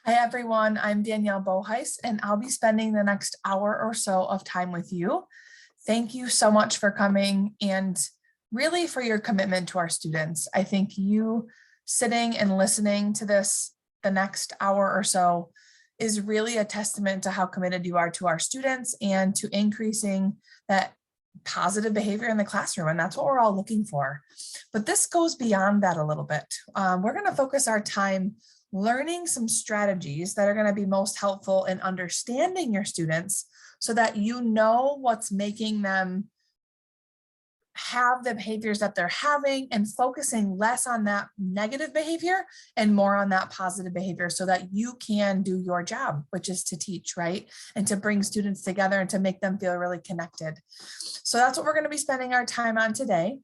Hi, everyone. I'm Danielle Bouwhuis, and I'll be spending the next hour or so of time with you. Thank you so much for coming and really for your commitment to our students. I think you sitting and listening to this the next hour or so is really a testament to how committed you are to our students and to increasing that positive behavior in the classroom. And that's what we're all looking for. But this goes beyond that a little bit. We're going to focus our time learning some strategies that are going to be most helpful in understanding your students so that you know what's making them have the behaviors that they're having and focusing less on that negative behavior and more on that positive behavior so that you can do your job, which is to teach, right? And to bring students together and to make them feel really connected. So that's what we're going to be spending our time on today.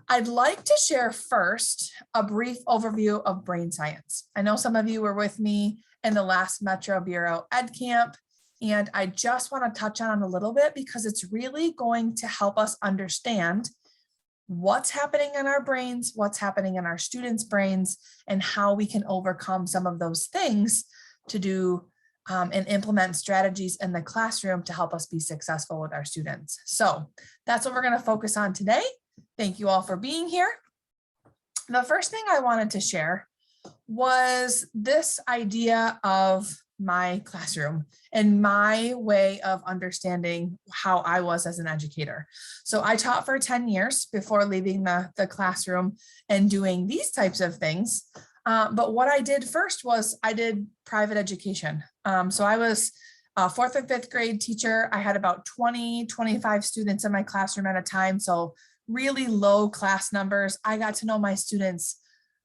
I'd like to share first a brief overview of brain science. I know some of you were with me in the last Metro Bureau Ed Camp, and I just want to touch on it a little bit because it's really going to help us understand what's happening in our brains, what's happening in our students' brains, and how we can overcome some of those things to do and implement strategies in the classroom to help us be successful with our students. So that's what we're going to focus on today. Thank you all for being here. The first thing I wanted to share was this idea of my classroom and my way of understanding how I was as an educator. So I taught for 10 years before leaving the classroom and doing these types of things. But what I did first was I did private education. So I was a 4th and 5th grade teacher. I had about 20, 25 students in my classroom at a time. So really low class numbers. I got to know my students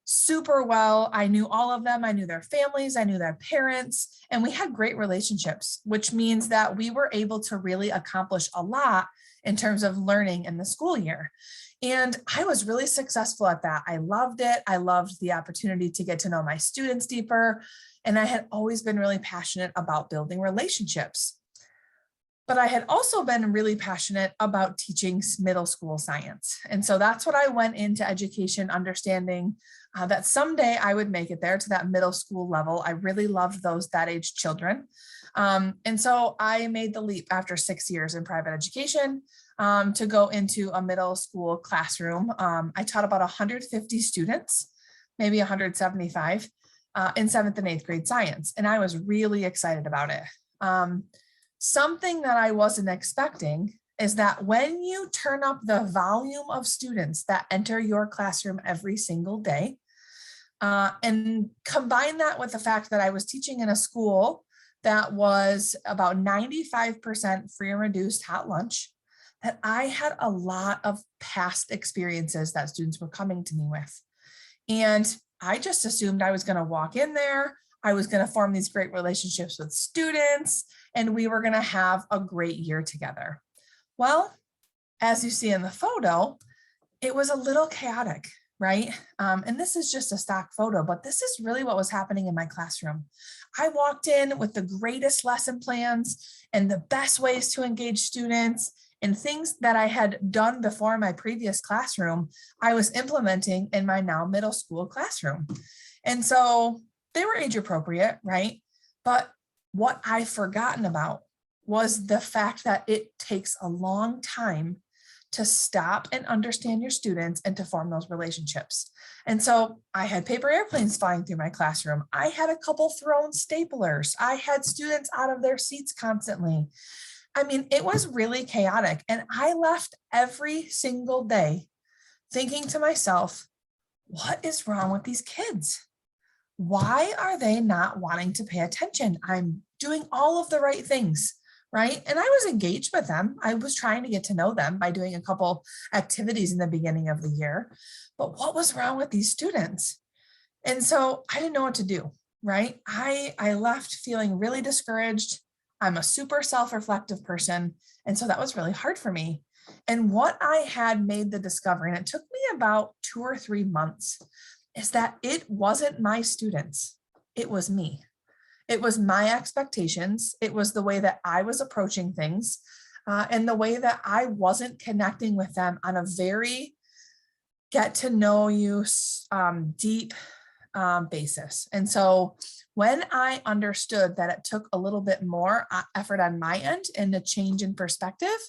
super well. I knew all of them. I knew their families. I knew their parents, and we had great relationships, which means that we were able to really accomplish a lot in terms of learning in the school year. And I was really successful at that. I loved it. I loved the opportunity to get to know my students deeper. And I had always been really passionate about building relationships. But I had also been really passionate about teaching middle school science. And so that's what I went into education understanding that someday I would make it there to that middle school level. I really loved that age children. And so I made the leap after 6 years in private education to go into a middle school classroom. I taught about 150 students, maybe 175 in 7th and 8th grade science. And I was really excited about it. Something that I wasn't expecting is that when you turn up the volume of students that enter your classroom every single day, and combine that with the fact that I was teaching in a school that was about 95% free and reduced hot lunch, that I had a lot of past experiences that students were coming to me with. And I just assumed I was going to walk in there, I was going to form these great relationships with students, and we were going to have a great year together. Well, as you see in the photo, it was a little chaotic, right? And this is just a stock photo, but this is really what was happening in my classroom. I walked in with the greatest lesson plans and the best ways to engage students, and things that I had done before in my previous classroom, I was implementing in my now middle school classroom. And so they were age appropriate, right? But what I've forgotten about was the fact that it takes a long time to stop and understand your students and to form those relationships. And so I had paper airplanes flying through my classroom. I had a couple thrown staplers. I had students out of their seats constantly. I mean, it was really chaotic. And I left every single day thinking to myself, what is wrong with these kids? Why are they not wanting to pay attention? I'm doing all of the right things, right? And I was engaged with them. I was trying to get to know them by doing a couple activities in the beginning of the year. But what was wrong with these students? And so I didn't know what to do, right? I left feeling really discouraged. I'm a super self-reflective person. And so that was really hard for me. And what I had made the discovery, and it took me about 2 or 3 months, is that it wasn't my students, it was me. It was my expectations. It was the way that I was approaching things and the way that I wasn't connecting with them on a very get to know you deep basis. And so when I understood that it took a little bit more effort on my end and a change in perspective,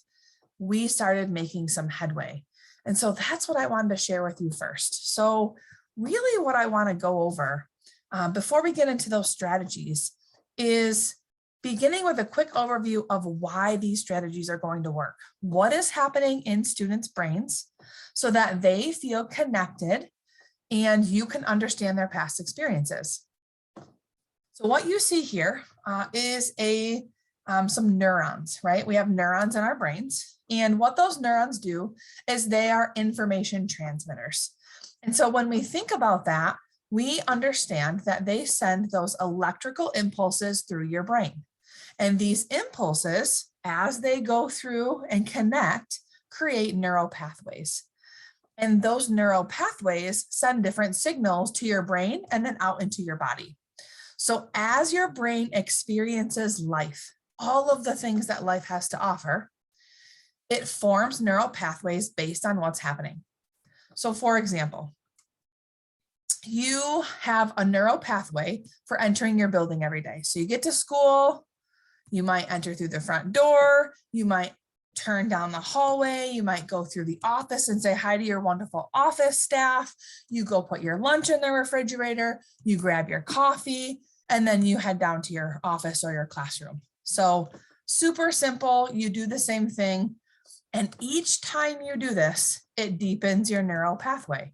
we started making some headway. And so that's what I wanted to share with you first. So really what I want to go over before we get into those strategies is beginning with a quick overview of why these strategies are going to work. What is happening in students' brains so that they feel connected and you can understand their past experiences. So what you see here is some neurons, right? We have neurons in our brains. And what those neurons do is they are information transmitters. And so when we think about that, we understand that they send those electrical impulses through your brain. And these impulses, as they go through and connect, create neural pathways. And those neural pathways send different signals to your brain and then out into your body. So as your brain experiences life, all of the things that life has to offer, it forms neural pathways based on what's happening. So for example, you have a neural pathway for entering your building every day. So you get to school, you might enter through the front door, you might turn down the hallway, you might go through the office and say hi to your wonderful office staff, you go put your lunch in the refrigerator, you grab your coffee, and then you head down to your office or your classroom. So super simple, you do the same thing. And each time you do this, it deepens your neural pathway.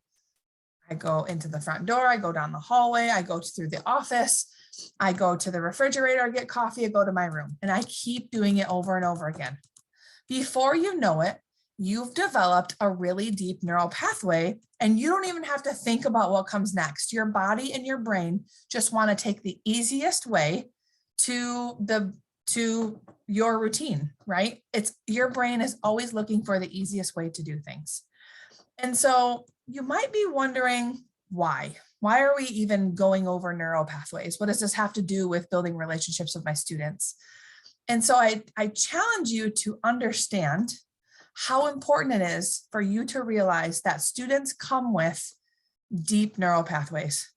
I go into the front door, I go down the hallway, I go through the office, I go to the refrigerator, I get coffee, I go to my room, and I keep doing it over and over again. Before you know it, you've developed a really deep neural pathway, and you don't even have to think about what comes next. Your body and your brain just want to take the easiest way to your routine, right? Your brain is always looking for the easiest way to do things. And so you might be wondering why. Why are we even going over neural pathways? What does this have to do with building relationships with my students? And so I challenge you to understand how important it is for you to realize that students come with deep neural pathways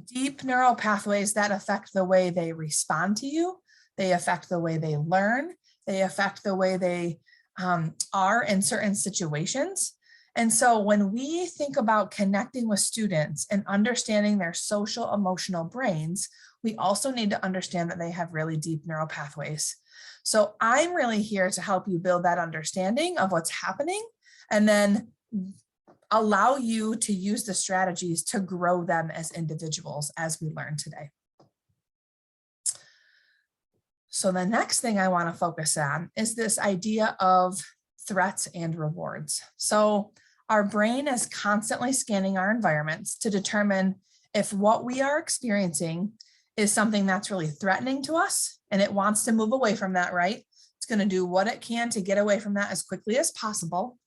that affect the way they respond to you. They affect the way they learn. They affect the way they are in certain situations. And so when we think about connecting with students and understanding their social emotional brains, we also need to understand that they have really deep neural pathways. So I'm really here to help you build that understanding of what's happening and then allow you to use the strategies to grow them as individuals as we learn today. So the next thing I want to focus on is this idea of threats and rewards. So our brain is constantly scanning our environments to determine if what we are experiencing is something that's really threatening to us and it wants to move away from that, right? It's going to do what it can to get away from that as quickly as possible,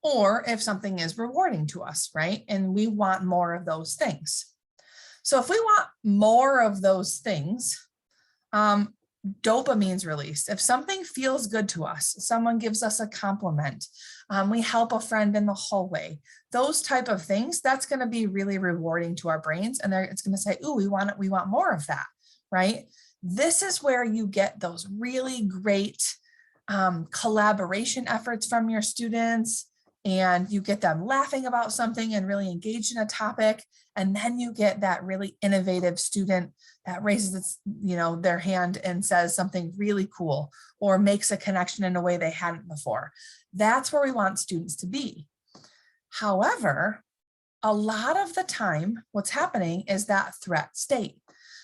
or if something is rewarding to us, right? And we want more of those things. So if we want more of those things, dopamine's released. If something feels good to us, someone gives us a compliment, we help a friend in the hallway, those type of things, that's going to be really rewarding to our brains. And it's going to say, ooh, we want more of that, right? This is where you get those really great collaboration efforts from your students, and you get them laughing about something and really engaged in a topic. And then you get that really innovative student that raises their hand and says something really cool or makes a connection in a way they hadn't before. That's where we want students to be. However, a lot of the time, what's happening is that threat state.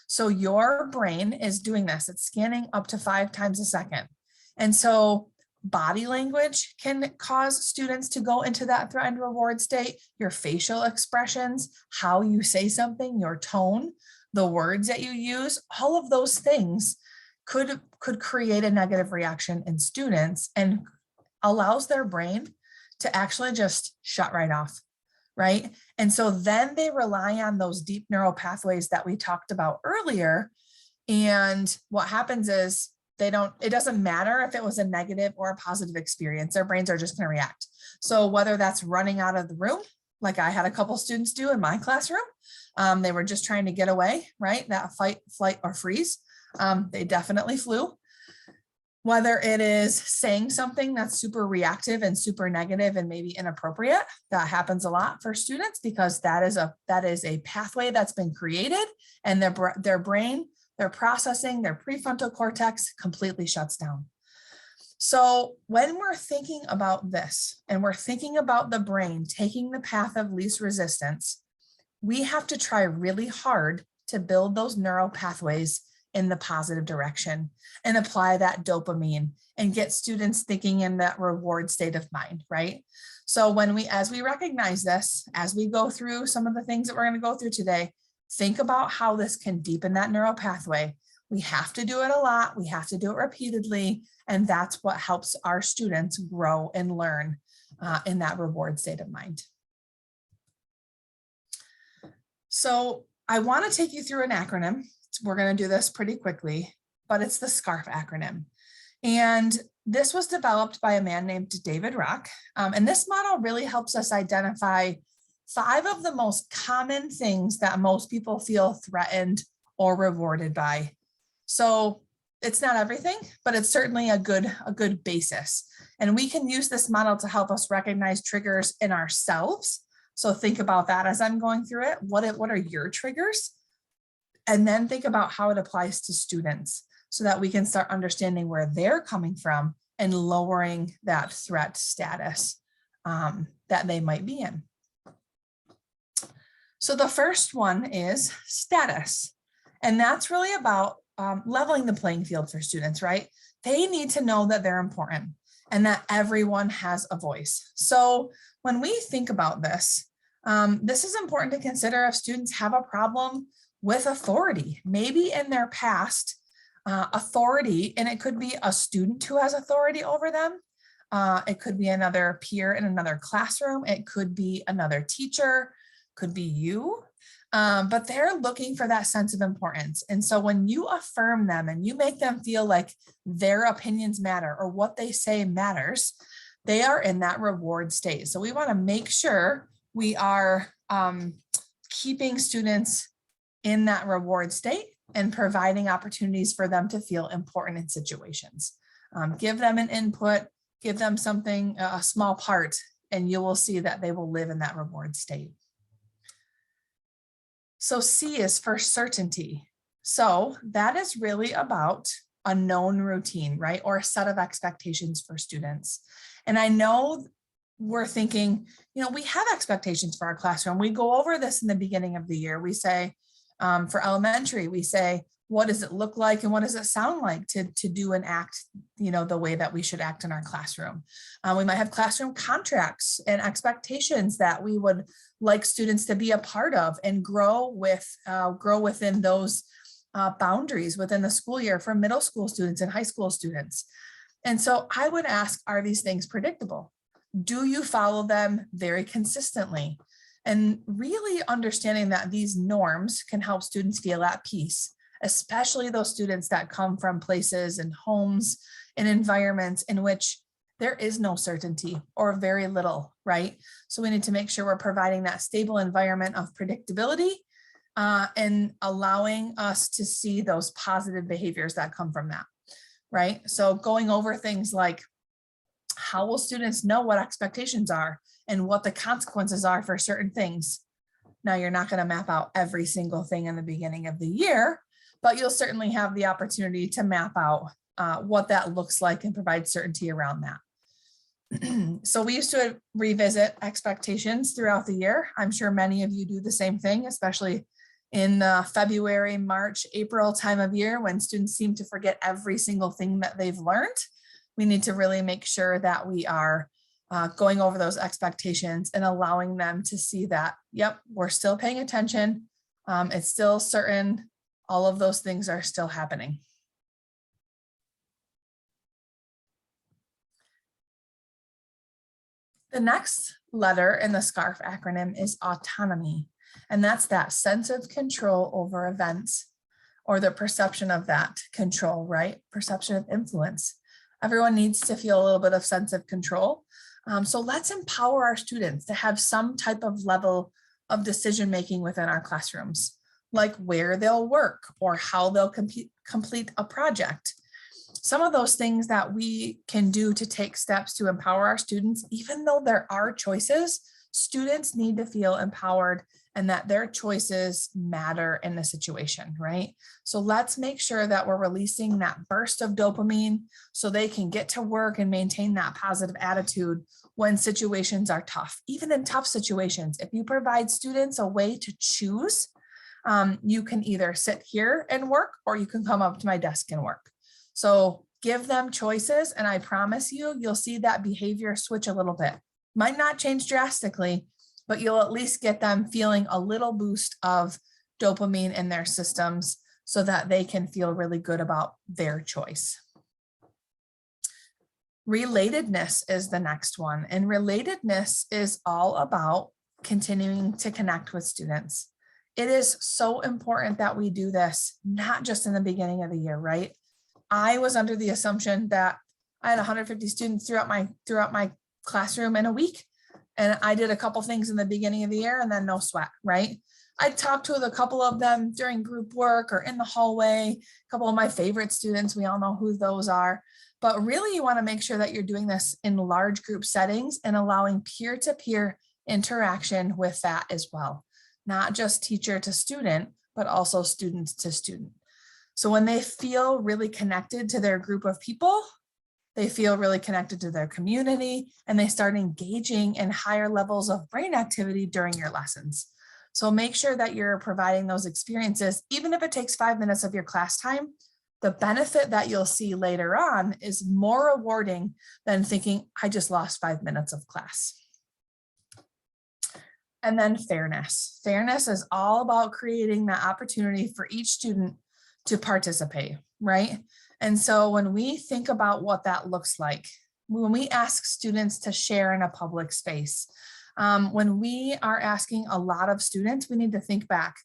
So your brain is doing this. It's scanning up to 5 times a second. And so body language can cause students to go into that threat and reward state. Your facial expressions, how you say something, your tone, the words that you use, all of those things could create a negative reaction in students and allows their brain to actually just shut right off, right? And so then they rely on those deep neural pathways that we talked about earlier. And what happens is it doesn't matter if it was a negative or a positive experience, their brains are just going to react. So whether that's running out of the room, like I had a couple students do in my classroom. They were just trying to get away, right? That fight, flight, or freeze. They definitely flew. Whether it is saying something that's super reactive and super negative and maybe inappropriate, that happens a lot for students because that is a pathway that's been created, and their brain, their processing, their prefrontal cortex completely shuts down. So when we're thinking about this and we're thinking about the brain taking the path of least resistance, we have to try really hard to build those neural pathways in the positive direction and apply that dopamine and get students thinking in that reward state of mind, right? So as we recognize this, as we go through some of the things that we're going to go through today, think about how this can deepen that neural pathway. We have to do it a lot. We have to do it repeatedly. And that's what helps our students grow and learn in that reward state of mind. So I want to take you through an acronym. We're going to do this pretty quickly, but it's the SCARF acronym. And this was developed by a man named David Rock. And this model really helps us identify 5 of the most common things that most people feel threatened or rewarded by. So it's not everything, but it's certainly a good basis. And we can use this model to help us recognize triggers in ourselves. So think about that as I'm going through it. What are your triggers? And then think about how it applies to students so that we can start understanding where they're coming from and lowering that threat status that they might be in. So the first one is status. And that's really about leveling the playing field for students, right? They need to know that they're important and that everyone has a voice. So when we think about this, this is important to consider if students have a problem with authority, maybe in their past authority, and it could be a student who has authority over them. It could be another peer in another classroom. It could be another teacher, could be you, but they're looking for that sense of importance. And so when you affirm them and you make them feel like their opinions matter or what they say matters, they are in that reward state. So we want to make sure we are keeping students in that reward state and providing opportunities for them to feel important in situations. Give them an input, give them something, a small part, and you will see that they will live in that reward state. So C is for certainty. So that is really about a known routine, right? Or a set of expectations for students. And I know we're thinking, we have expectations for our classroom. We go over this in the beginning of the year. We say, for elementary, we say, what does it look like and what does it sound like to do and act, the way that we should act in our classroom. We might have classroom contracts and expectations that we would like students to be a part of and grow within those boundaries within the school year for middle school students and high school students. And so I would ask, are these things predictable? Do you follow them very consistently? And really understanding that these norms can help students feel at peace, especially those students that come from places and homes and environments in which there is no certainty or very little, right? So we need to make sure we're providing that stable environment of predictability and allowing us to see those positive behaviors that come from that, right? So going over things like, how will students know what expectations are and what the consequences are for certain things? Now, you're not going to map out every single thing in the beginning of the year, but you'll certainly have the opportunity to map out what that looks like and provide certainty around that. So we used to revisit expectations throughout the year. I'm sure many of you do the same thing, especially in February, March, April time of year when students seem to forget every single thing that they've learned. We need to really make sure that we are going over those expectations and allowing them to see that, yep, we're still paying attention. It's still certain. All of those things are still happening. The next letter in the SCARF acronym is autonomy. And that's that sense of control over events or the perception of that control, right? Perception of influence. Everyone needs to feel a little bit of sense of control. So let's empower our students to have some type of level of decision-making within our classrooms, like where they'll work or how they'll complete a project. Some of those things that we can do to take steps to empower our students, even though there are choices, students need to feel empowered and that their choices matter in the situation, right? So let's make sure that we're releasing that burst of dopamine so they can get to work and maintain that positive attitude when situations are tough. Even in tough situations, if you provide students a way to choose, you can either sit here and work or you can come up to my desk and work. So give them choices, and I promise you, you'll see that behavior switch a little bit. Might not change drastically, but you'll at least get them feeling a little boost of dopamine in their systems so that they can feel really good about their choice. Relatedness is the next one, and relatedness is all about continuing to connect with students. It is so important that we do this, not just in the beginning of the year, right? I was under the assumption that I had 150 students throughout my classroom in a week. And I did a couple things in the beginning of the year and then no sweat, right? I talked with a couple of them during group work or in the hallway, a couple of my favorite students, we all know who those are. But really you want to make sure that you're doing this in large group settings and allowing peer-to-peer interaction with that as well. Not just teacher to student, but also students to student. So when they feel really connected to their group of people, they feel really connected to their community, and they start engaging in higher levels of brain activity during your lessons. So make sure that you're providing those experiences, even if it takes 5 minutes of your class time. The benefit that you'll see later on is more rewarding than thinking, I just lost 5 minutes of class. And then fairness. Fairness is all about creating that opportunity for each student to participate, right? And so when we think about what that looks like, when we ask students to share in a public space, when we are asking a lot of students, we need to think back,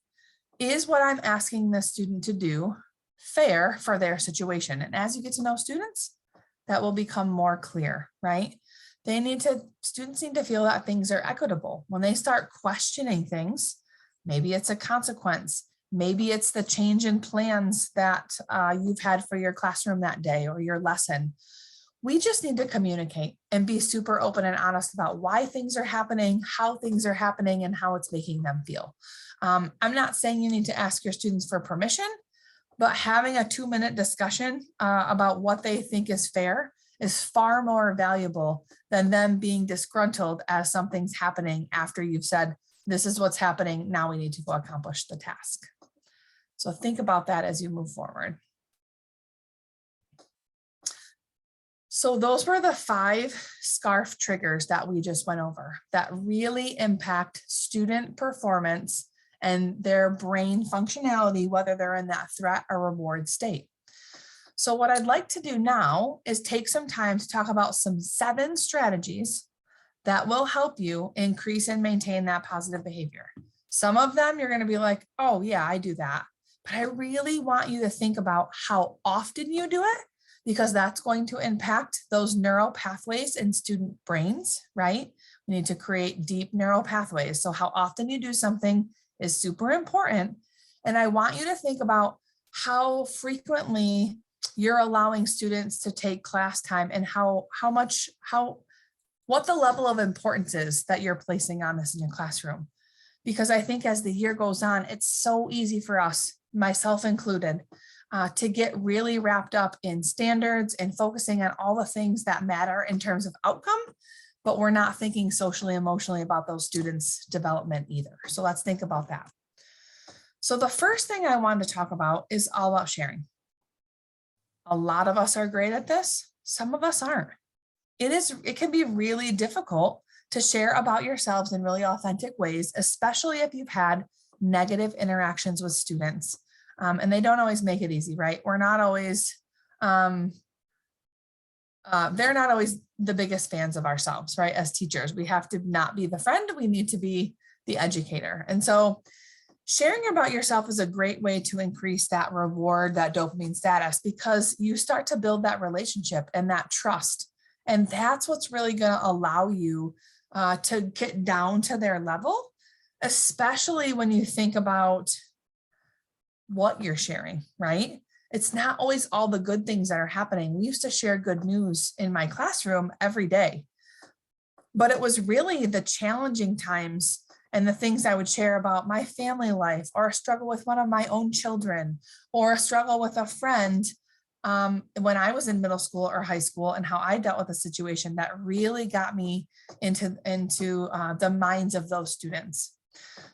is what I'm asking the student to do fair for their situation? And as you get to know students, that will become more clear, right? Students need to feel that things are equitable. When they start questioning things, maybe it's a consequence. Maybe it's the change in plans that you've had for your classroom that day or your lesson. We just need to communicate and be super open and honest about why things are happening, how things are happening, and how it's making them feel. I'm not saying you need to ask your students for permission, but having a 2-minute discussion about what they think is fair is far more valuable than them being disgruntled as something's happening after you've said, this is what's happening, now we need to go accomplish the task. So think about that as you move forward. So those were the 5 SCARF triggers that we just went over that really impact student performance and their brain functionality, whether they're in that threat or reward state. So what I'd like to do now is take some time to talk about some 7 strategies that will help you increase and maintain that positive behavior. Some of them you're going to be like, oh yeah, I do that. But I really want you to think about how often you do it, because that's going to impact those neural pathways in student brains, right? We need to create deep neural pathways. So how often you do something is super important. And I want you to think about how frequently you're allowing students to take class time and what the level of importance is that you're placing on this in your classroom. Because I think as the year goes on, it's so easy for us, myself included, to get really wrapped up in standards and focusing on all the things that matter in terms of outcome, but we're not thinking socially, emotionally about those students' development either. So let's think about that. So the first thing I wanted to talk about is all about sharing. A lot of us are great at this. Some of us aren't. It can be really difficult to share about yourselves in really authentic ways, especially if you've had negative interactions with students. And they don't always make it easy, right? We're not always, they're not always the biggest fans of ourselves, right? As teachers, we have to not be the friend, we need to be the educator. And so sharing about yourself is a great way to increase that reward, that dopamine status, because you start to build that relationship and that trust. And that's what's really going to allow you to get down to their level, especially when you think about what you're sharing, right? It's not always all the good things that are happening. We used to share good news in my classroom every day, but it was really the challenging times and the things I would share about my family life, or a struggle with one of my own children, or a struggle with a friend when I was in middle school or high school, and how I dealt with a situation that really got me into the minds of those students.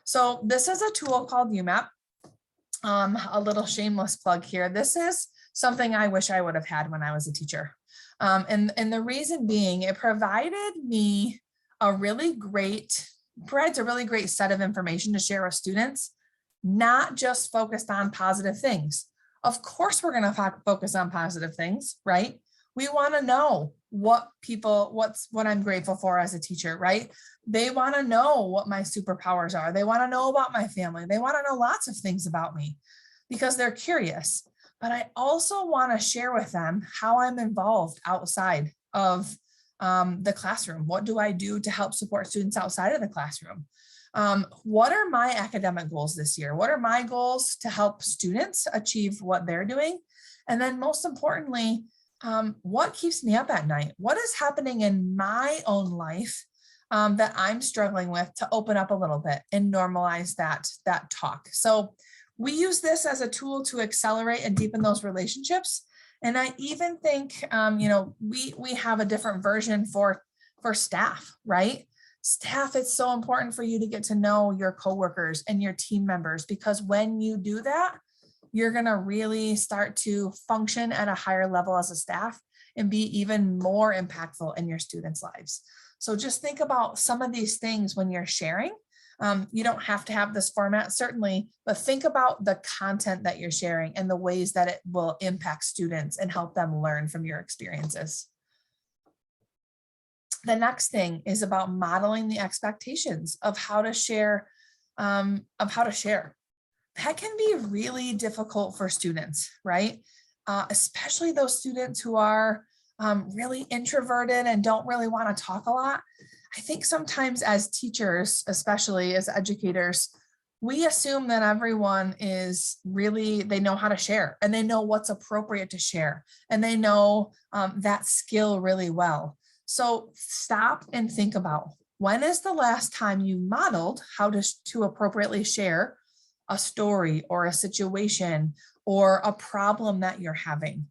So this is a tool called UMAP. A little shameless plug here. This is something I wish I would have had when I was a teacher. And the reason being, it provides a really great set of information to share with students, not just focused on positive things. Of course, we're going to focus on positive things, right? We want to know what I'm grateful for as a teacher, right? They want to know what my superpowers are. They want to know about my family. They want to know lots of things about me because they're curious. But I also want to share with them how I'm involved outside of the classroom. What do I do to help support students outside of the classroom? What are my academic goals this year? What are my goals to help students achieve what they're doing? And then most importantly, what keeps me up at night? What is happening in my own life that I'm struggling with to open up a little bit and normalize that talk? So we use this as a tool to accelerate and deepen those relationships. And I even think, we have a different version for staff, right? Staff, it's so important for you to get to know your coworkers and your team members, because when you do that, you're going to really start to function at a higher level as a staff and be even more impactful in your students' lives. So just think about some of these things when you're sharing. You don't have to have this format, certainly, but think about the content that you're sharing and the ways that it will impact students and help them learn from your experiences. The next thing is about modeling the expectations of how to share, That can be really difficult for students, right? Especially those students who are really introverted and don't really want to talk a lot. I think sometimes as teachers, especially as educators, we assume that everyone they know how to share and they know what's appropriate to share and they know that skill really well. So stop and think about, when is the last time you modeled how to appropriately share a story or a situation or a problem that you're having?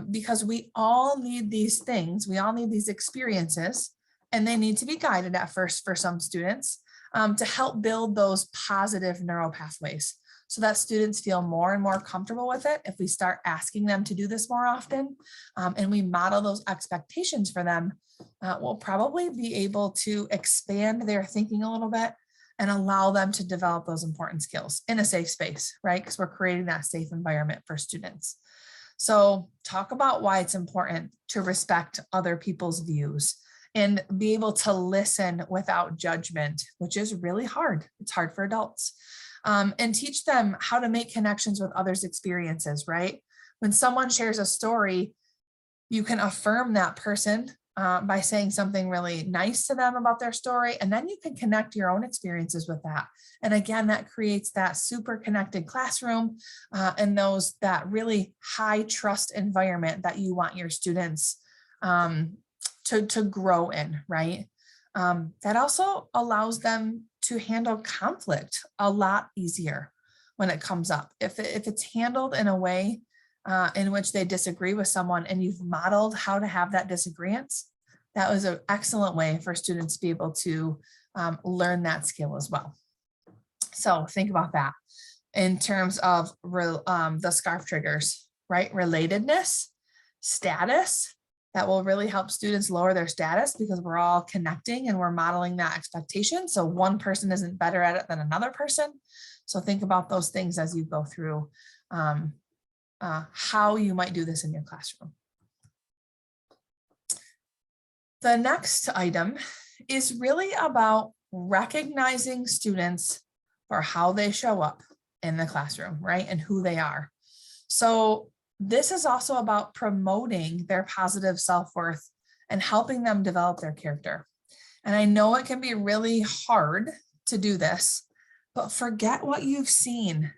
Because we all need these things. We all need these experiences, and they need to be guided at first for some students to help build those positive neural pathways so that students feel more and more comfortable with it. If we start asking them to do this more often and we model those expectations for them, we'll probably be able to expand their thinking a little bit and allow them to develop those important skills in a safe space, right? Because we're creating that safe environment for students. So talk about why it's important to respect other people's views and be able to listen without judgment, which is really hard. It's hard for adults. And teach them how to make connections with others' experiences, right? When someone shares a story, you can affirm that person by saying something really nice to them about their story, and then you can connect your own experiences with that. And again, that creates that super connected classroom and that really high trust environment that you want your students to grow in, right? That also allows them to handle conflict a lot easier when it comes up. If it's handled in a way in which they disagree with someone and you've modeled how to have that disagreement, that was an excellent way for students to be able to learn that skill as well. So think about that in terms of the SCARF triggers, right? Relatedness, status. That will really help students lower their status because we're all connecting and we're modeling that expectation. So one person isn't better at it than another person. So think about those things as you go through how you might do this in your classroom. The next item is really about recognizing students for how they show up in the classroom, right? And who they are. So this is also about promoting their positive self-worth and helping them develop their character. And I know it can be really hard to do this, but forget what you've seen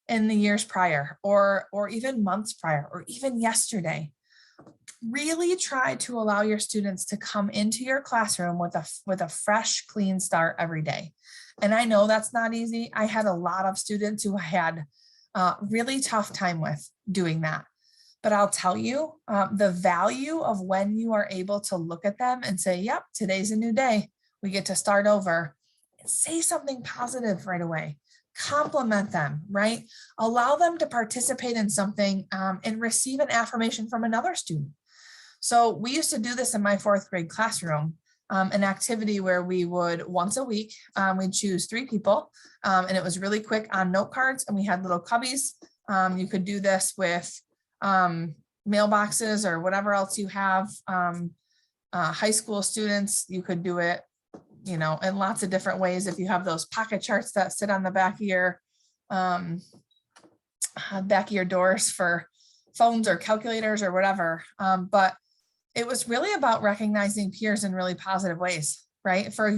in the years prior, or even months prior, or even yesterday. Really try to allow your students to come into your classroom with a fresh, clean start every day. And I know that's not easy. I had a lot of students who had really tough time with doing that. But I'll tell you, the value of when you are able to look at them and say, yep, today's a new day. We get to start over. And say something positive right away. Compliment them, right? Allow them to participate in something and receive an affirmation from another student. So we used to do this in my 4th grade classroom, an activity where we would once a week, we'd choose 3 people, and it was really quick on note cards, and we had little cubbies. You could do this with mailboxes or whatever else you have. High school students, you could do it, you know, in lots of different ways. If you have those pocket charts that sit on the back of your doors for phones or calculators or whatever. But it was really about recognizing peers in really positive ways, right? For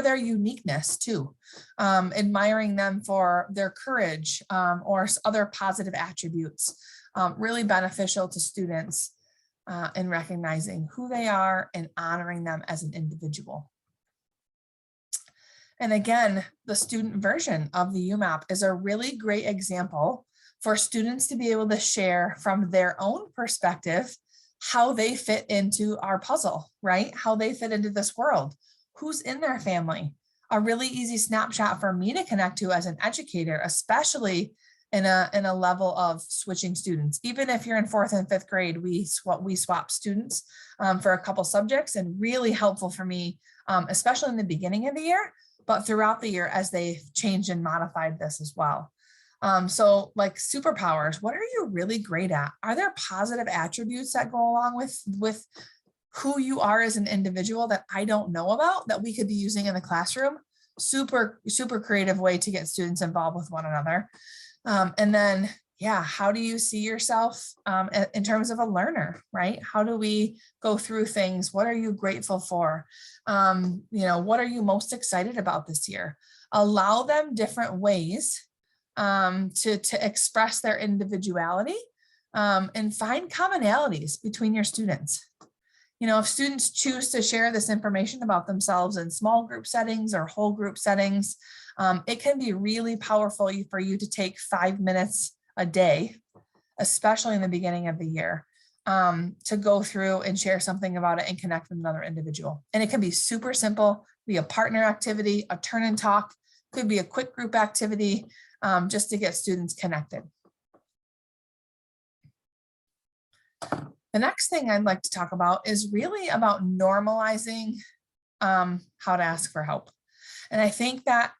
their uniqueness too, admiring them for their courage or other positive attributes, really beneficial to students in recognizing who they are and honoring them as an individual. And again, the student version of the UMAP is a really great example for students to be able to share from their own perspective how they fit into our puzzle, right? How they fit into this world, who's in their family. A really easy snapshot for me to connect to as an educator, especially in a level of switching students. Even if you're in 4th and 5th grade, we swap students for a couple subjects, and really helpful for me, especially in the beginning of the year, but throughout the year as they've changed and modified this as well. So like superpowers, what are you really great at? Are there positive attributes that go along with who you are as an individual that I don't know about that we could be using in the classroom? Super, super creative way to get students involved with one another. And then, yeah, how do you see yourself in terms of a learner, right? How do we go through things? What are you grateful for? You know, what are you most excited about this year? Allow them different ways to express their individuality and find commonalities between your students. You know, if students choose to share this information about themselves in small group settings or whole group settings, it can be really powerful for you to take 5 minutes a day, especially in the beginning of the year, to go through and share something about it and connect with another individual. And it can be super simple, be a partner activity, a turn and talk, could be a quick group activity, just to get students connected. The next thing I'd like to talk about is really about normalizing how to ask for help. And I think that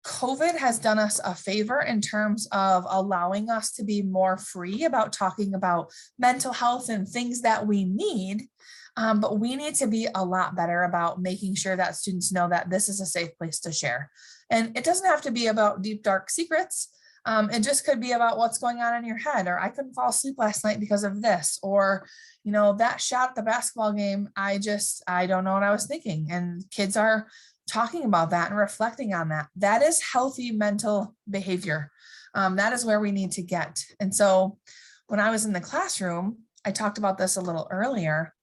COVID has done us a favor in terms of allowing us to be more free about talking about mental health and things that we need. But we need to be a lot better about making sure that students know that this is a safe place to share. And it doesn't have to be about deep, dark secrets. It just could be about what's going on in your head, or I couldn't fall asleep last night because of this, or, you know, that shot at the basketball game, I don't know what I was thinking. And kids are talking about that and reflecting on that. That is healthy mental behavior. That is where we need to get. And so when I was in the classroom, I talked about this a little earlier.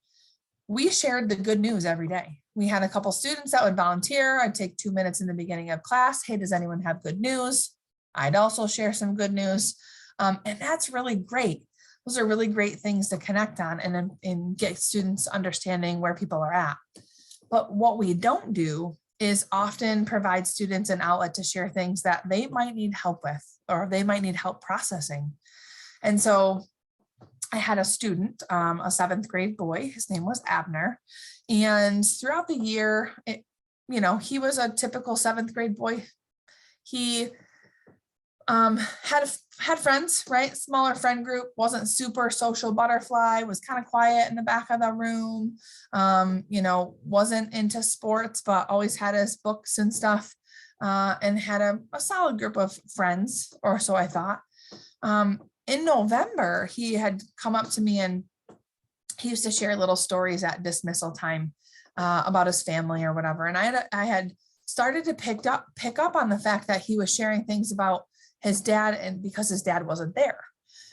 We shared the good news every day. We had a couple students that would volunteer. I'd take 2 minutes in the beginning of class. Hey, does anyone have good news? I'd also share some good news. And that's really great. Those are really great things to connect on and get students understanding where people are at. But what we don't do is often provide students an outlet to share things that they might need help with, or they might need help processing. And so I had a student, a 7th grade boy, his name was Abner. And throughout the year, he was a typical 7th grade boy. He had friends, right? Smaller friend group, wasn't super social butterfly, was kind of quiet in the back of the room, wasn't into sports, but always had his books and stuff, and had a solid group of friends, or so I thought. In November, he had come up to me and he used to share little stories at dismissal time about his family or whatever. And I had started to pick up on the fact that he was sharing things about his dad, and because his dad wasn't there.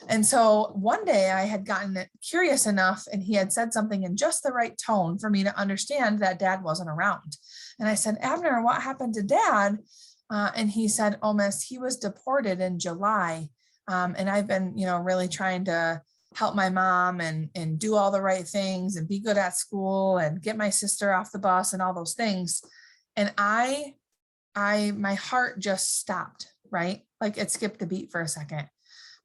And so one day I had gotten curious enough, and he had said something in just the right tone for me to understand that dad wasn't around. And I said, Abner, what happened to dad? And he said, oh, miss, he was deported in July. And I've been, really trying to help my mom and do all the right things and be good at school and get my sister off the bus and all those things. And my heart just stopped, right? Like it skipped a beat for a second,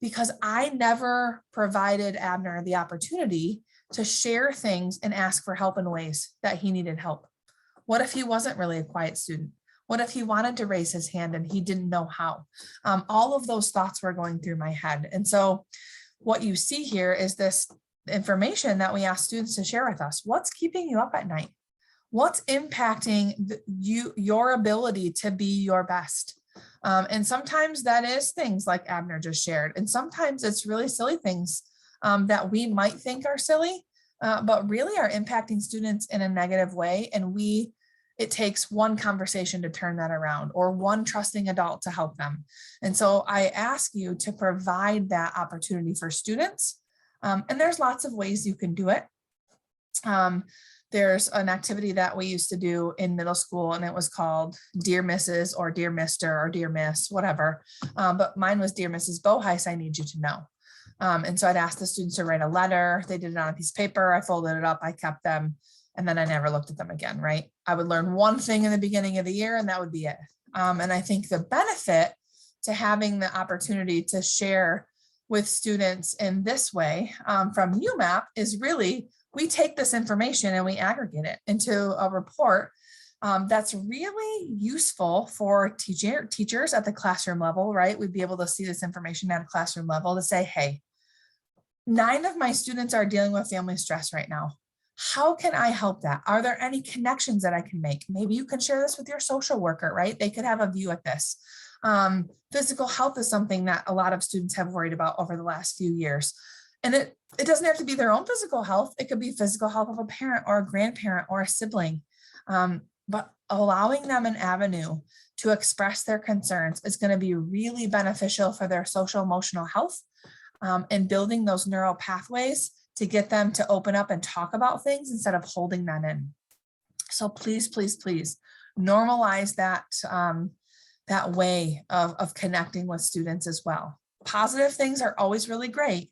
because I never provided Abner the opportunity to share things and ask for help in ways that he needed help. What if he wasn't really a quiet student? What if he wanted to raise his hand and he didn't know how? All of those thoughts were going through my head. And so what you see here is this information that we ask students to share with us. What's keeping you up at night? What's impacting your ability to be your best? And sometimes that is things like Abner just shared. And sometimes it's really silly things that we might think are silly, but really are impacting students in a negative way. And it takes one conversation to turn that around, or one trusting adult to help them. And so I ask you to provide that opportunity for students. And there's lots of ways you can do it. There's an activity that we used to do in middle school, and it was called Dear Mrs. or Dear Mr. or Dear Miss, whatever. But mine was Dear Mrs. Bouwhuis, I need you to know. And so I'd ask the students to write a letter. They did it on a piece of paper. I folded it up. I kept them. And then I never looked at them again, right? I would learn one thing in the beginning of the year, and that would be it. And I think the benefit to having the opportunity to share with students in this way from UMAP is really, we take this information and we aggregate it into a report that's really useful for teachers at the classroom level, right? We'd be able to see this information at a classroom level to say, hey, 9 of my students are dealing with family stress right now. How can I help that? Are there any connections that I can make? Maybe you can share this with your social worker, right? They could have a view at this. Physical health is something that a lot of students have worried about over the last few years. And it doesn't have to be their own physical health. It could be physical health of a parent or a grandparent or a sibling. But allowing them an avenue to express their concerns is going to be really beneficial for their social emotional health, and building those neural pathways to get them to open up and talk about things instead of holding that in. So please, please, please normalize that way of connecting with students as well. Positive things are always really great,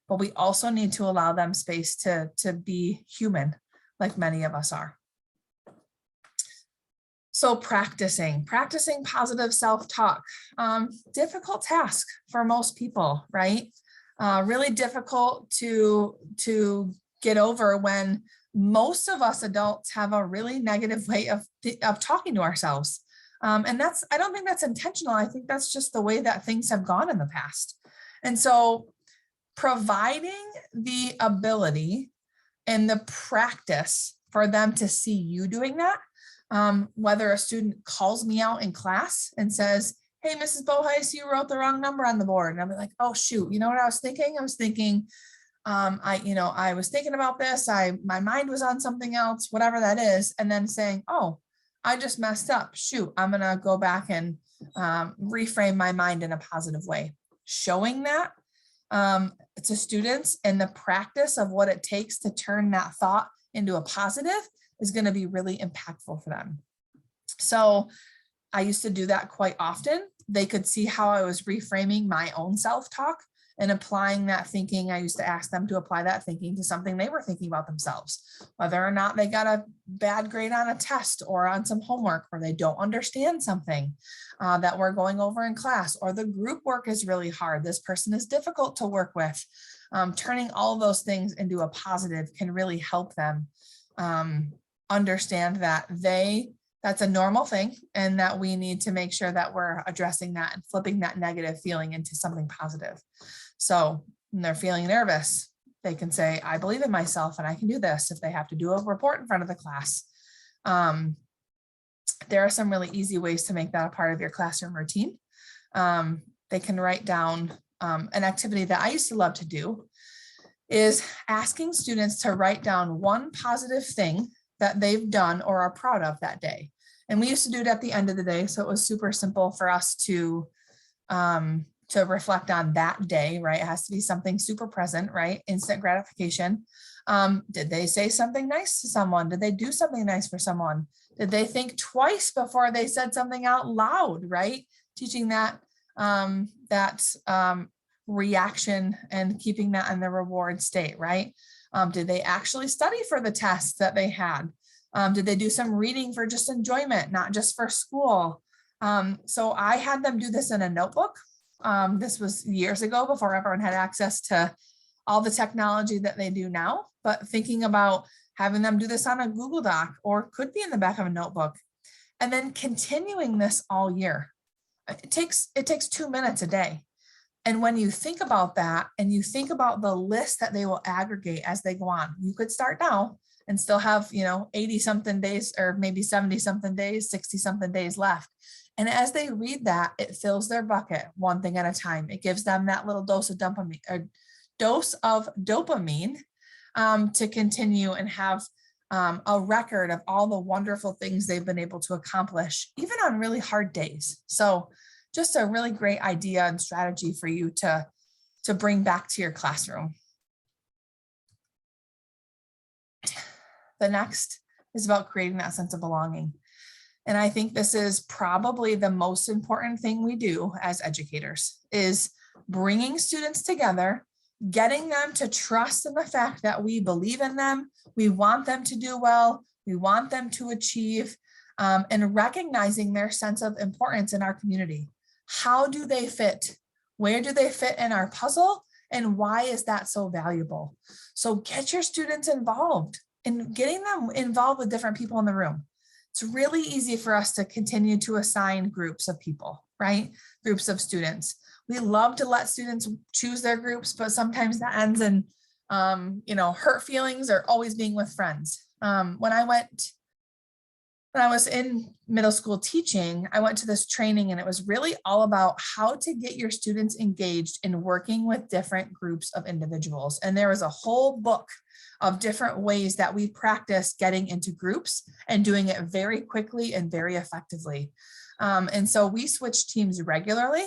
but we also need to allow them space to be human, like many of us are. So practicing positive self-talk, difficult task for most people, right? Really difficult to get over when most of us adults have a really negative way of talking to ourselves. And I don't think that's intentional. I think that's just the way that things have gone in the past. And so providing the ability and the practice for them to see you doing that, whether a student calls me out in class and says, hey, Mrs. Bouwhuis, you wrote the wrong number on the board. And I'll be like, oh, shoot. You know what I was thinking? I was thinking, I was thinking about this. My mind was on something else, whatever that is. And then saying, oh, I just messed up. Shoot, I'm going to go back and reframe my mind in a positive way. Showing that to students and the practice of what it takes to turn that thought into a positive is going to be really impactful for them. So I used to do that quite often. They could see how I was reframing my own self-talk and applying that thinking. I used to ask them to apply that thinking to something they were thinking about themselves, whether or not they got a bad grade on a test or on some homework, or they don't understand something that we're going over in class, or the group work is really hard. This person is difficult to work with. Turning all of those things into a positive can really help them understand that that's a normal thing, and that we need to make sure that we're addressing that and flipping that negative feeling into something positive. So when they're feeling nervous, they can say, I believe in myself and I can do this. If they have to do a report in front of the class, there are some really easy ways to make that a part of your classroom routine. They can write down an activity that I used to love to do is asking students to write down one positive thing that they've done or are proud of that day. And we used to do it at the end of the day. So it was super simple for us to reflect on that day, right? It has to be something super present, right? Instant gratification. Did they say something nice to someone? Did they do something nice for someone? Did they think twice before they said something out loud, right? Teaching that, reaction and keeping that in the reward state, right? Did they actually study for the tests that they had? Did they do some reading for just enjoyment, not just for school? So I had them do this in a notebook. This was years ago before everyone had access to all the technology that they do now, but thinking about having them do this on a Google Doc or could be in the back of a notebook, and then continuing this all year. It takes 2 minutes a day. And when you think about that and you think about the list that they will aggregate as they go on, you could start now and still have, 80 something days or maybe 70 something days, 60 something days left. And as they read that, it fills their bucket one thing at a time. It gives them that little dose of dopamine to continue and have a record of all the wonderful things they've been able to accomplish, even on really hard days. So just a really great idea and strategy for you to bring back to your classroom. The next is about creating that sense of belonging. And I think this is probably the most important thing we do as educators, is bringing students together, getting them to trust in the fact that we believe in them, we want them to do well, we want them to achieve, and recognizing their sense of importance in our community. How do they fit? Where do they fit in our puzzle? And why is that so valuable? So get your students involved, and getting them involved with different people in the room. It's really easy for us to continue to assign groups of people, right? Groups of students. We love to let students choose their groups, but sometimes that ends in, hurt feelings or always being with friends. When I was in middle school teaching, I went to this training, and it was really all about how to get your students engaged in working with different groups of individuals. And there was a whole book of different ways that we practice getting into groups and doing it very quickly and very effectively. And so we switched teams regularly.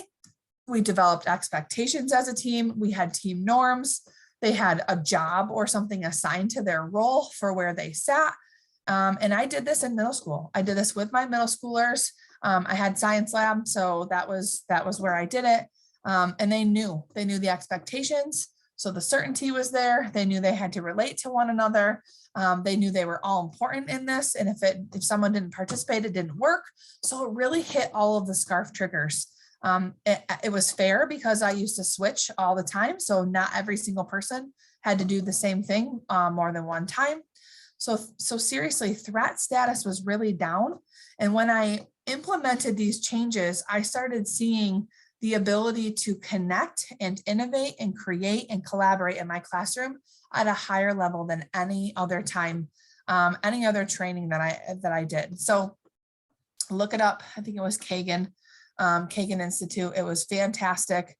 We developed expectations as a team. We had team norms. They had a job or something assigned to their role for where they sat. And I did this in middle school. I did this with my middle schoolers. I had science lab, so that was where I did it. And they knew the expectations. So the certainty was there. They knew they had to relate to one another. They knew they were all important in this. And if someone didn't participate, it didn't work. So it really hit all of the SCARF triggers. It was fair because I used to switch all the time. So not every single person had to do the same thing more than one time. So seriously, threat status was really down. And when I implemented these changes, I started seeing the ability to connect and innovate and create and collaborate in my classroom at a higher level than any other time, any other training that I did. So look it up. I think it was Kagan Institute. It was fantastic.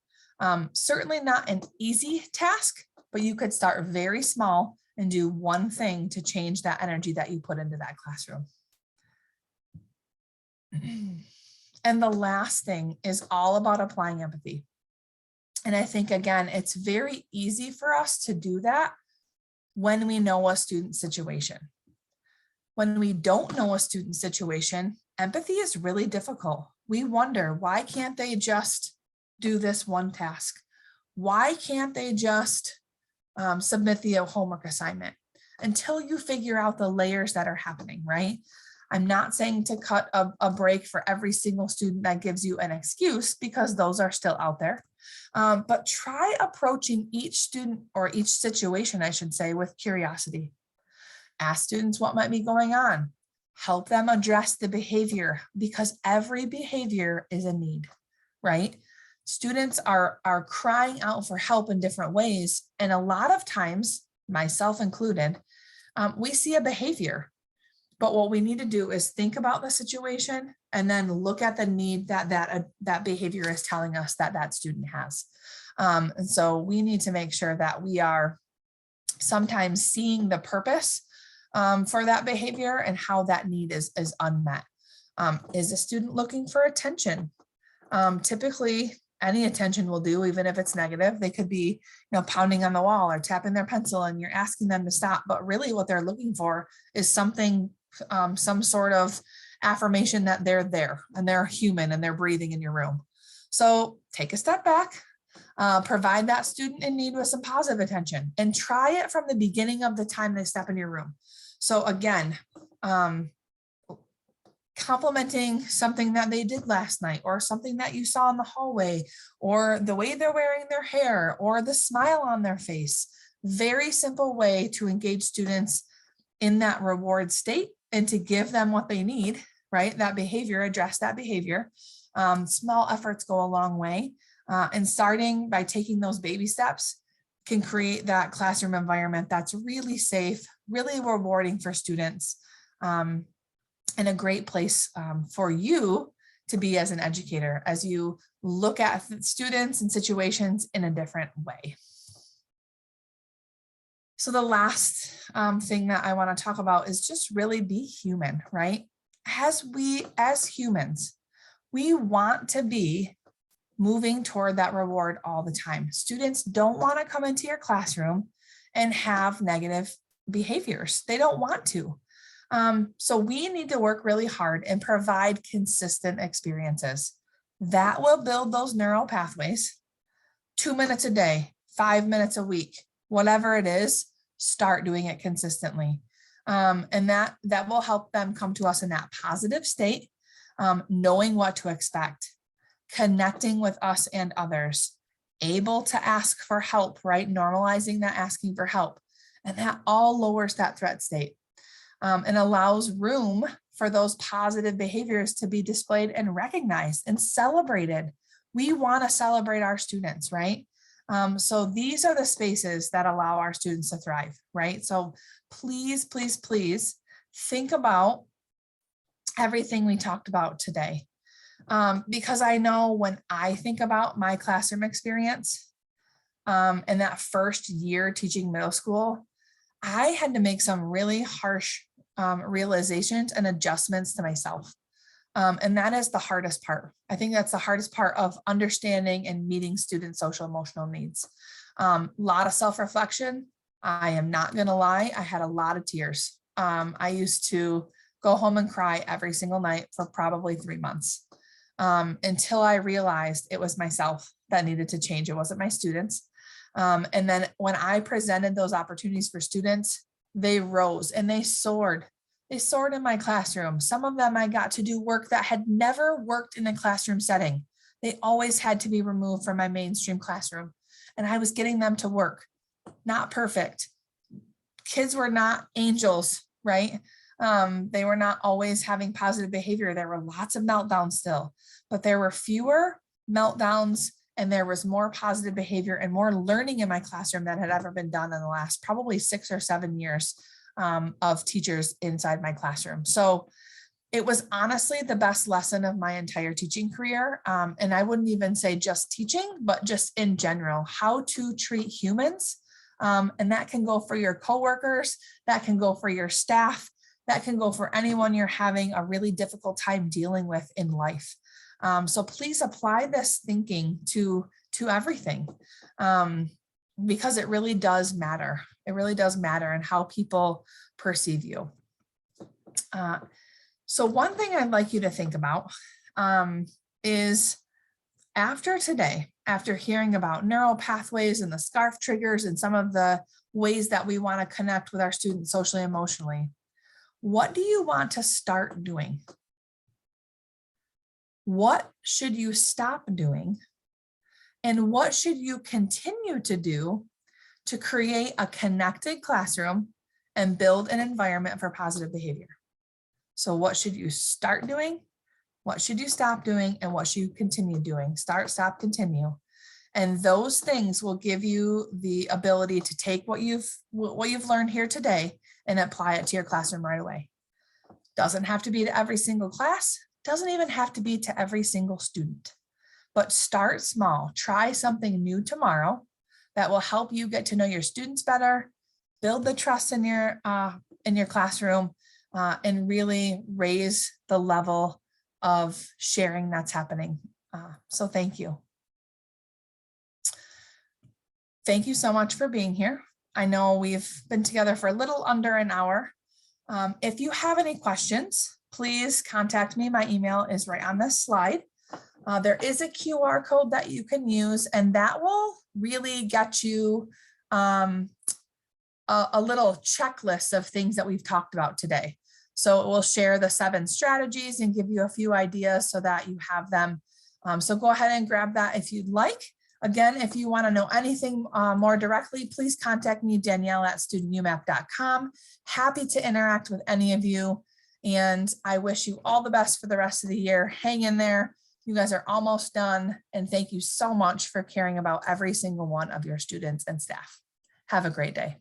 Certainly not an easy task, but you could start very small and do one thing to change that energy that you put into that classroom. And the last thing is all about applying empathy. And I think, again, it's very easy for us to do that when we know a student situation. When we don't know a student situation, empathy is really difficult. We wonder, why can't they just do this one task? Why can't they just submit the homework assignment? Until you figure out the layers that are happening, right? I'm not saying to cut a break for every single student that gives you an excuse, because those are still out there. But try approaching each student, or each situation, I should say, with curiosity. Ask students what might be going on. Help them address the behavior, because every behavior is a need, right? Students are crying out for help in different ways. And a lot of times, myself included, we see a behavior. But what we need to do is think about the situation and then look at the need that behavior is telling us that student has. And so we need to make sure that we are sometimes seeing the purpose for that behavior and how that need is unmet. Is a student looking for attention? Typically, any attention will do, even if it's negative. They could be, pounding on the wall or tapping their pencil and you're asking them to stop. But really what they're looking for is something, some sort of affirmation that they're there and they're human and they're breathing in your room. So take a step back, provide that student in need with some positive attention and try it from the beginning of the time they step in your room. So again, complimenting something that they did last night or something that you saw in the hallway or the way they're wearing their hair or the smile on their face. Very simple way to engage students in that reward state and to give them what they need, right? That behavior, address that behavior. Small efforts go a long way. And starting by taking those baby steps can create that classroom environment that's really safe, really rewarding for students. And a great place for you to be as an educator as you look at students and situations in a different way. So the last thing that I want to talk about is just really be human, right? As humans, we want to be moving toward that reward all the time. Students don't want to come into your classroom and have negative behaviors. They don't want to. So we need to work really hard and provide consistent experiences that will build those neural pathways. 2 minutes a day, 5 minutes a week, whatever it is, start doing it consistently. And that will help them come to us in that positive state, knowing what to expect, connecting with us and others, able to ask for help, right? Normalizing that asking for help. And that all lowers that threat state. And allows room for those positive behaviors to be displayed and recognized and celebrated. We want to celebrate our students, right? So these are the spaces that allow our students to thrive, right? So please, please, please think about everything we talked about today. Because I know when I think about my classroom experience and that first year teaching middle school, I had to make some really harsh realizations and adjustments to myself. And that is the hardest part. I think that's the hardest part of understanding and meeting students' social emotional needs. A lot of self-reflection. I am not going to lie. I had a lot of tears. I used to go home and cry every single night for probably 3 months until I realized it was myself that needed to change. It wasn't my students. And then when I presented those opportunities for students, they rose and they soared. They soared in my classroom. Some of them I got to do work that had never worked in a classroom setting. They always had to be removed from my mainstream classroom. And I was getting them to work. Not perfect. Kids were not angels, right? They were not always having positive behavior. There were lots of meltdowns still, but there were fewer meltdowns and there was more positive behavior and more learning in my classroom than had ever been done in the last probably 6 or 7 years of teachers inside my classroom. So it was honestly the best lesson of my entire teaching career. And I wouldn't even say just teaching, but just in general, how to treat humans. And that can go for your coworkers, that can go for your staff, that can go for anyone you're having a really difficult time dealing with in life. So please apply this thinking to everything, because it really does matter. It really does matter in how people perceive you. So one thing I'd like you to think about is after today, after hearing about neural pathways and the SCARF triggers and some of the ways that we want to connect with our students socially, emotionally, what do you want to start doing? What should you stop doing? And what should you continue to do to create a connected classroom and build an environment for positive behavior? So what should you start doing? What should you stop doing? And what should you continue doing? Start, stop, continue. And those things will give you the ability to take what you've learned here today and apply it to your classroom right away. Doesn't have to be to every single class. Doesn't even have to be to every single student. But start small. Try something new tomorrow that will help you get to know your students better, build the trust in your classroom, and really raise the level of sharing that's happening. So thank you. Thank you so much for being here. I know we've been together for a little under an hour. If you have any questions, please contact me. My email is right on this slide. There is a QR code that you can use, and that will really get you a little checklist of things that we've talked about today. So it will share the 7 strategies and give you a few ideas so that you have them. So go ahead and grab that if you'd like. Again, if you want to know anything more directly, please contact me, Danielle at studentumap.com. Happy to interact with any of you. And I wish you all the best for the rest of the year. Hang in there. You guys are almost done. And thank you so much for caring about every single one of your students and staff. Have a great day.